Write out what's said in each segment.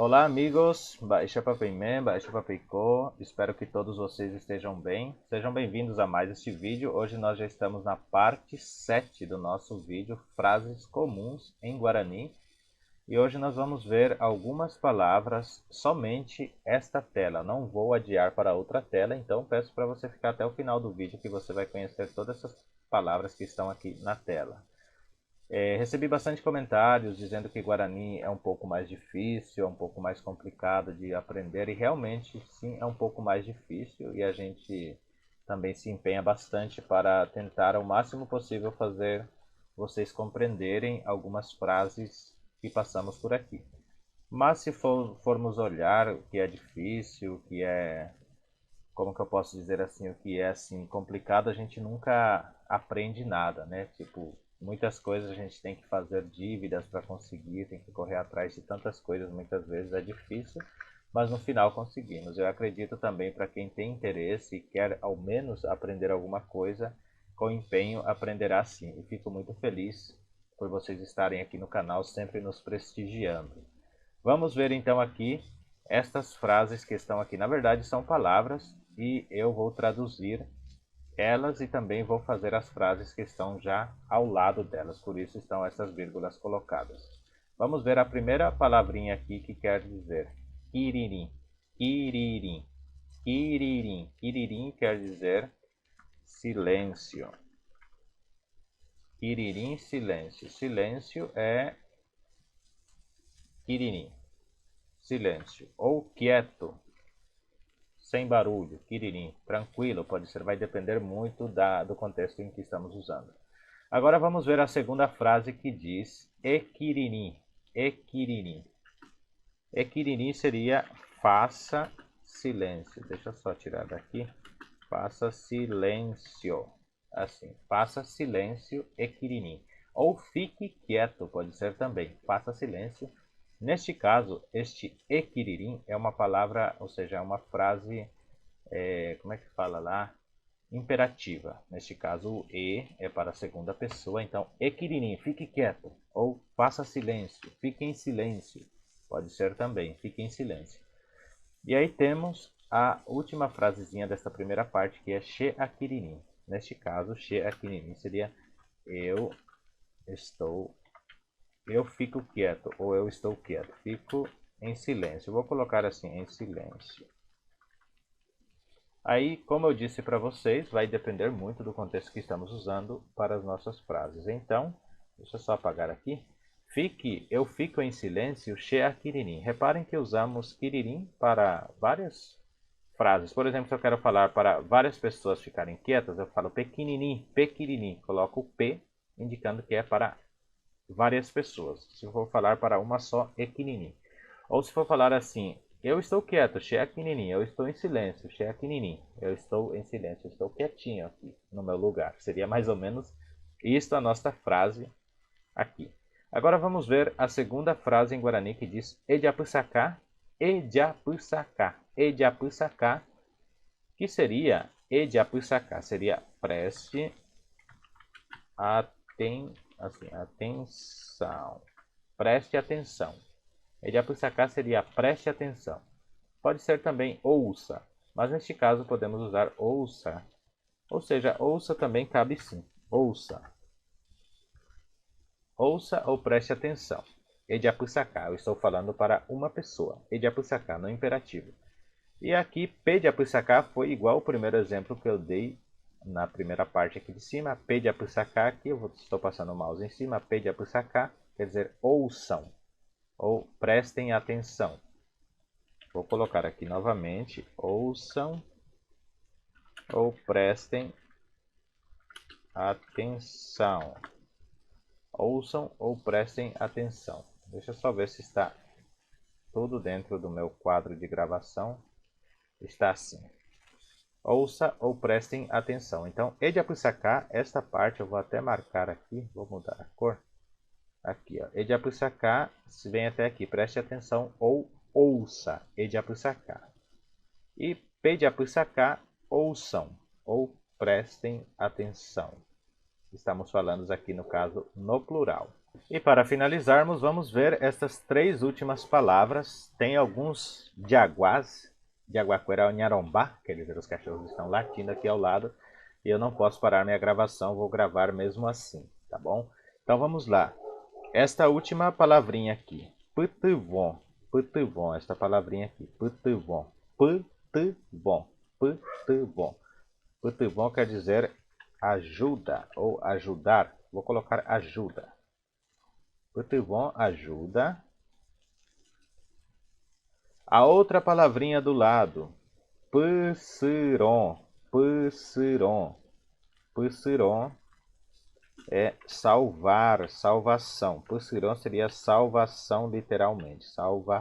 Olá amigos, Baixa Papimé, Baixa Papicô, espero que todos vocês estejam bem. Sejam bem-vindos a mais este vídeo. Hoje nós já estamos na parte 7 do nosso vídeo, frases comuns em Guarani. E hoje nós vamos ver algumas palavras somente esta tela. Não vou adiar para outra tela, então peço para você ficar até o final do vídeo que você vai conhecer todas essas palavras que estão aqui na tela. Recebi bastante comentários dizendo que Guarani é um pouco mais difícil, é um pouco mais complicado de aprender, e realmente sim é um pouco mais difícil, e a gente também se empenha bastante para tentar ao máximo possível fazer vocês compreenderem algumas frases que passamos por aqui. Mas se formos olhar o que é difícil, o que é, como que eu posso dizer assim, o que é assim complicado, a gente nunca aprende nada, né? Tipo, muitas coisas a gente tem que fazer dívidas para conseguir, tem que correr atrás de tantas coisas, muitas vezes é difícil, mas no final conseguimos. Eu acredito também, para quem tem interesse e quer ao menos aprender alguma coisa, com empenho aprenderá sim. E fico muito feliz por vocês estarem aqui no canal, sempre nos prestigiando. Vamos ver então aqui estas frases que estão aqui. Na verdade são palavras e eu vou traduzir elas e também vou fazer as frases que estão já ao lado delas, por isso estão essas vírgulas colocadas. Vamos ver a primeira palavrinha aqui, que quer dizer quiririm, quiririm, quiririm. Quiririm quer dizer silêncio. Quiririm, silêncio. Silêncio é quiririm, silêncio. Ou quieto, sem barulho, quiririm, tranquilo, pode ser, vai depender muito do contexto em que estamos usando. Agora vamos ver a segunda frase, que diz equiririm, equiririm. Equiririm seria faça silêncio. Deixa eu só tirar daqui. Faça silêncio. Assim, faça silêncio, equiririm. Ou fique quieto, pode ser também. Faça silêncio. Neste caso, este equiririm é uma palavra, ou seja, é uma frase, como é que fala lá? Imperativa. Neste caso, o e é para a segunda pessoa, então equiririm, fique quieto. Ou faça silêncio, fique em silêncio. Pode ser também, fique em silêncio. E aí temos a última frasezinha dessa primeira parte, que é she akiririm. Neste caso, she akiririm seria eu estou, eu fico quieto, ou eu estou quieto, fico em silêncio. Vou colocar assim, em silêncio. Aí, como eu disse para vocês, vai depender muito do contexto que estamos usando para as nossas frases. Então, deixa eu só apagar aqui. Eu fico em silêncio, she akiririm. Reparem que usamos kiririm para várias frases. Por exemplo, se eu quero falar para várias pessoas ficarem quietas, eu falo pequeninim, pequeninim. Coloco o P, indicando que é para várias pessoas. Se eu for falar para uma só, equininim. Ou se for falar assim, eu estou quieto, chequininim. Eu estou em silêncio, chequininim. Eu estou em silêncio, eu estou quietinho aqui no meu lugar. Seria mais ou menos isto a nossa frase aqui. Agora vamos ver a segunda frase em Guarani, que diz Ediapussacá, Ediapussacá. Ediapussacá, que seria Ediapussacá, seria preste atenção. Preste atenção. Ediapussacá seria preste atenção. Pode ser também ouça, mas neste caso podemos usar ouça. Ou seja, ouça também cabe sim. Ouça. Ouça ou preste atenção. Ediapussacá, eu estou falando para uma pessoa. Ediapussacá, no imperativo. E aqui, Pediapussacá foi igual ao primeiro exemplo que eu dei na primeira parte aqui de cima. Pediapussacá, aqui eu estou passando o mouse em cima. Pediapussacá quer dizer ouçam ou prestem atenção. Vou colocar aqui novamente, ouçam ou prestem atenção. Ouçam ou prestem atenção. Deixa eu só ver se está tudo dentro do meu quadro de gravação. Está assim. Ouça ou prestem atenção. Então, Ediapussacá, esta parte eu vou até marcar aqui, vou mudar a cor. Aqui, ó. Ediapussacá, se vem até aqui, preste atenção ou ouça. Ediapussacá. E Pediapussacá, ouçam ou prestem atenção. Estamos falando aqui no caso no plural. E para finalizarmos, vamos ver estas três últimas palavras. Tem alguns diaguás, Diaguaquera Nharombá, quer dizer, os cachorros estão latindo aqui ao lado, e eu não posso parar minha gravação, vou gravar mesmo assim, tá bom? Então vamos lá. Esta última palavrinha aqui, putuvon, putuvon, esta palavrinha aqui, putuvon, putuvon, putuvon. Putuvon quer dizer ajuda ou ajudar. Vou colocar ajuda. Putuvon, ajuda. A outra palavrinha do lado, psiron, psiron, psiron é salvar, salvação. Psiron seria salvação literalmente, salvação,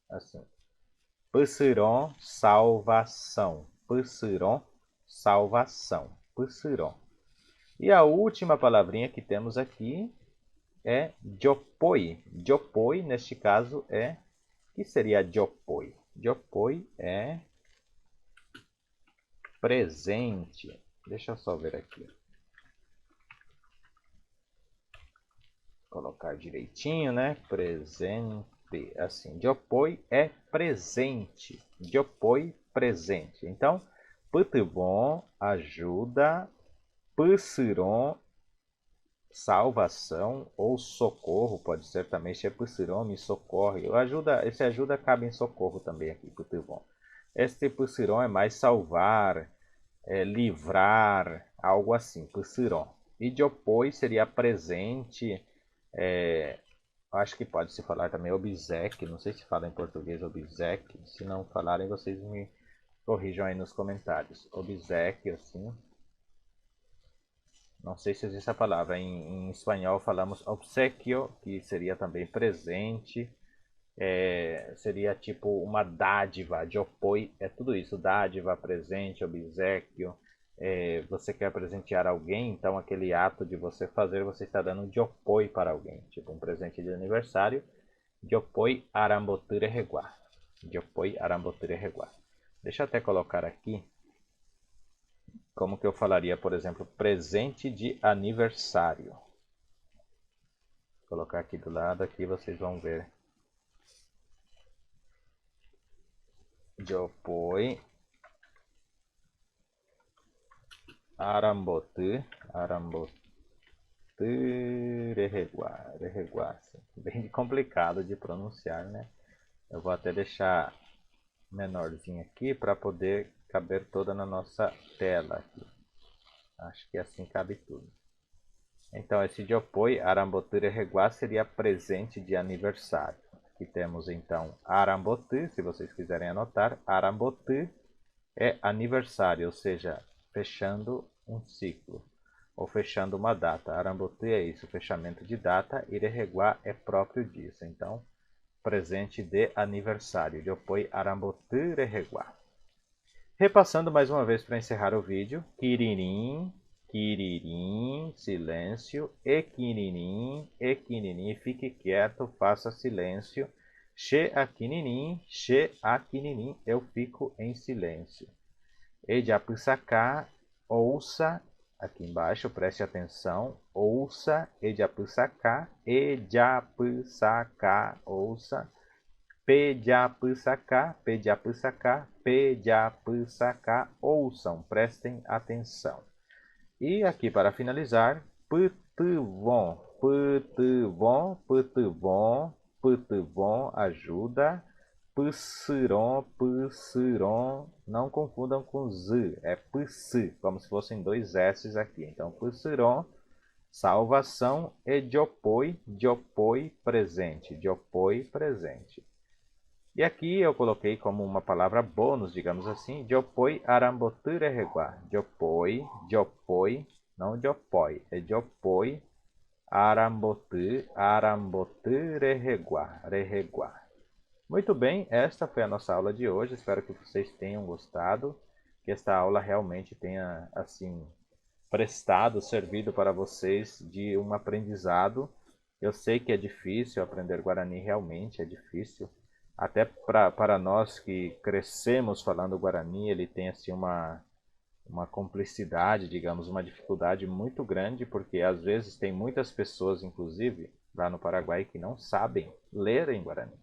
assim. Psiron, salvação. Psiron, salvação. Psiron. E a última palavrinha que temos aqui é diopoi. Diopoi, neste caso, é... O que seria diopoi? Diopoi é presente. Deixa eu só ver aqui. Colocar direitinho, né? Presente. Assim, diopoi é presente. Diopoi, presente. Então, putubon, ajuda. Psiron, salvação ou socorro, pode ser também. Shepsiron me socorre. Esse ajuda cabe em socorro também aqui, putubon. Este psiron é mais salvar, livrar, algo assim, psiron. E diopoi seria presente, acho que pode se falar também obséquio, não sei se fala em português obséquio, se não falarem vocês me corrijam aí nos comentários. Obséquio, assim, não sei se existe a palavra, em espanhol falamos obsequio, que seria também presente, seria tipo uma dádiva, diopoi, é tudo isso, dádiva, presente, obséquio. Você quer presentear alguém, então aquele ato de você fazer, você está dando um diopoi para alguém, tipo um presente de aniversário, diopoi arambotire reguar. Diopoi arambotire reguar. Deixa eu até colocar aqui, como que eu falaria, por exemplo, presente de aniversário. Vou colocar aqui do lado, aqui vocês vão ver. Diopoi arambotu, arambotu rereguar, rereguar. Bem complicado de pronunciar, né? Eu vou até deixar menorzinho aqui para poder caber toda na nossa tela aqui. Acho que assim cabe tudo. Então, esse diopoi arambotu rereguar seria presente de aniversário. Aqui temos então arambotu, se vocês quiserem anotar, arambotu é aniversário, ou seja, fechando um ciclo, ou fechando uma data. Arambotu é isso, fechamento de data, Irereguá é próprio disso. Então, presente de aniversário, diopoi arambotu rereguá. Repassando mais uma vez para encerrar o vídeo, quiririm, quiririm, silêncio, equininim, fique quieto, faça silêncio. Xe aquininim, eu fico em silêncio. Ediapussacá, ouça, aqui embaixo, preste atenção, ouça, Ediapussacá, ouça, Pediapussacá, pediapussacá, pediapussacá, ouçam, prestem atenção. E aqui para finalizar, putuvon, putuvon, putuvon, putuvon, ajuda, psiron, psiron, não confundam com z, é psi, como se fossem dois s's aqui. Então, psiron, salvação, e diopoi, diopoi, presente, diopoi, presente. E aqui eu coloquei como uma palavra bônus, digamos assim, diopoi arambotu rereguá. Diopoi, diopoi, não diopoi, é diopoi arambotu rereguá, rereguá. Muito bem, esta foi a nossa aula de hoje, espero que vocês tenham gostado, que esta aula realmente tenha, assim, prestado, servido para vocês de um aprendizado. Eu sei que é difícil aprender Guarani, realmente é difícil. Até para nós que crescemos falando Guarani, ele tem assim uma complicidade, digamos, uma dificuldade muito grande, porque às vezes tem muitas pessoas, inclusive, lá no Paraguai, que não sabem ler em Guarani.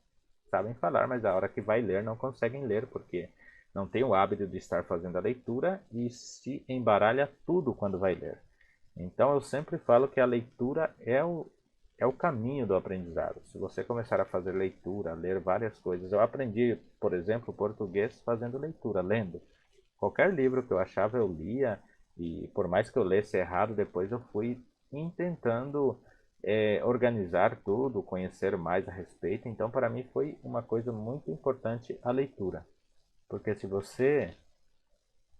Sabem falar, mas a hora que vai ler não conseguem ler, porque não tem o hábito de estar fazendo a leitura e se embaralha tudo quando vai ler. Então eu sempre falo que a leitura é o caminho do aprendizado. Se você começar a fazer leitura, a ler várias coisas. Eu aprendi, por exemplo, português fazendo leitura, lendo. Qualquer livro que eu achava eu lia, e por mais que eu lesse errado, depois eu fui tentando organizar tudo, conhecer mais a respeito. Então, para mim foi uma coisa muito importante a leitura. Porque se você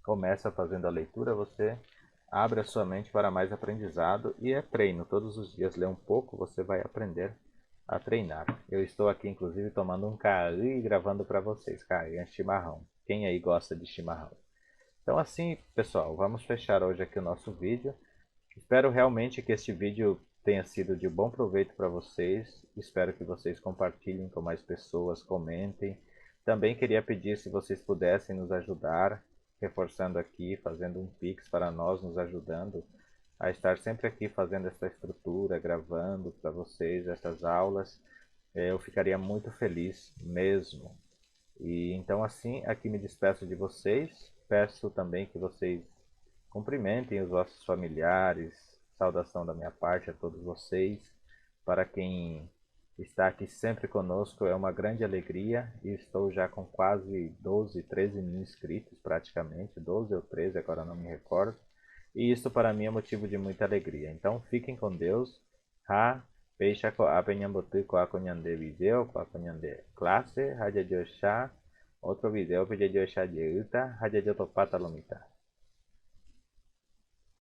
começa fazendo a leitura, você abre a sua mente para mais aprendizado e é treino. Todos os dias ler um pouco, você vai aprender a treinar. Eu estou aqui, inclusive, tomando um carri e gravando para vocês. Carri é chimarrão. Quem aí gosta de chimarrão? Então assim, pessoal, vamos fechar hoje aqui o nosso vídeo. Espero realmente que este vídeo tenha sido de bom proveito para vocês. Espero que vocês compartilhem com mais pessoas, comentem. Também queria pedir se vocês pudessem nos ajudar, reforçando aqui, fazendo um Pix para nós, nos ajudando a estar sempre aqui fazendo essa estrutura, gravando para vocês essas aulas. Eu ficaria muito feliz mesmo. E então assim, aqui me despeço de vocês. Peço também que vocês cumprimentem os vossos familiares. Saudação da minha parte a todos vocês. Para quem está aqui sempre conosco, é uma grande alegria. E estou já com quase 12, 13 mil inscritos praticamente. 12 ou 13, agora não me recordo. E isso para mim é motivo de muita alegria. Então fiquem com Deus. Ha, Peisha ko apenhambotu ko akonhande video, ko akonhande classe, haja de Oxá, outro vídeo, pedir de Oxá de Uta, haja de Topata Lomita.